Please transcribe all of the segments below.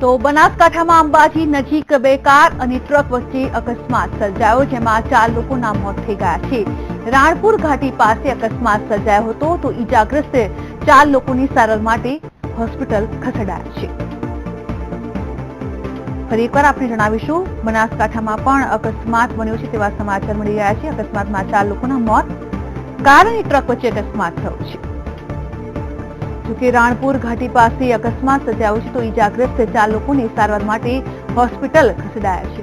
તો બનાસકાંઠામાં અંબાજી નજીક બે કાર અને ટ્રક વચ્ચે અકસ્માત સર્જાયો, જેમાં 4 લોકોના મોત થઈ ગયા છે. રાણપુર ઘાટી પાસે અકસ્માત સર્જાયો હતો, તો ઈજાગ્રસ્ત 4 લોકોની સારવાર માટે હોસ્પિટલ ખસેડાયા છે. ફરી એકવાર આપણે જણાવીશું, બનાસકાંઠામાં પણ અકસ્માત બન્યો છે તેવા સમાચાર મળી રહ્યા છે. અકસ્માતમાં 4 લોકોના મોત, કાર અને ટ્રક વચ્ચે અકસ્માત થયો છે. જોકે રાણપુર ઘાટી પાસે અકસ્માત સર્જાયો છે, તો ઈજાગ્રસ્ત 4 લોકોને સારવાર માટે હોસ્પિટલ ખસેડાયા છે.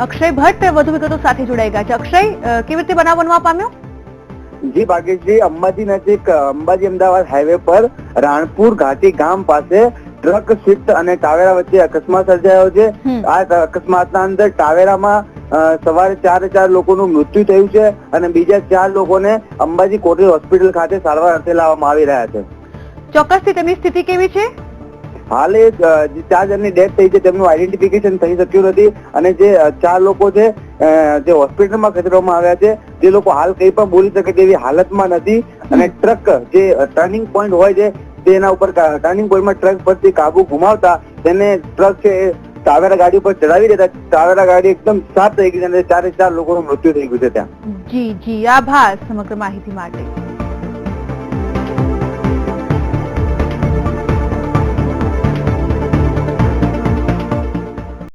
અક્ષય ભટ્ટ વધુ વિગતો સાથે જોડાઈ ગયા છે. અક્ષય, કેવી રીતે બનાવ બનવા પામ્યો? જી ભાગેશજી, અંબાજી નજીક અંબાજી અમદાવાદ હાઈવે પર રાણપુર ઘાટી ગામ પાસે ટ્રક, સ્વિફ્ટ અને ટાવેરા વચ્ચે અકસ્માત સર્જાયો છે. આ અકસ્માતના અંદર ટાવેરામાં સવારે 4 લોકોનું મૃત્યુ થયું છે અને બીજા 4 લોકોને અંબાજી કોટડી હોસ્પિટલ ખાતે સારવાર અર્થે લાવવામાં આવી રહ્યા છે. ચોક્કસથી તેમની સ્થિતિ કેવી છે? હાલ 4 જણની ડેથ થઈ છે, તેમનું આઈડેન્ટિફિકેશન થઈ શક્યું નથી અને જે 4 લોકો છે જે હોસ્પિટલમાં ખસેડવામાં આવ્યા છે તે લોકો હાલ કંઈ પણ બોલી શકે તેવી હાલતમાં નથી. અને ટ્રક જે ટર્નિંગ પોઈન્ટ હોય છે તેના ઉપર ટર્નિંગ પોઈન્ટમાં ટ્રક પરથી કાબુ ગુમાવતા તેને ટ્રક છે ટાવેરા ગાડી પર ચડાવી દેતા ટાવેરા ગાડી એકદમ સાફ થઈ ગઈ અને 4 લોકોનું મૃત્યુ થઈ ગયું છે ત્યાં. જી, આભાર સમગ્ર માહિતી માટે.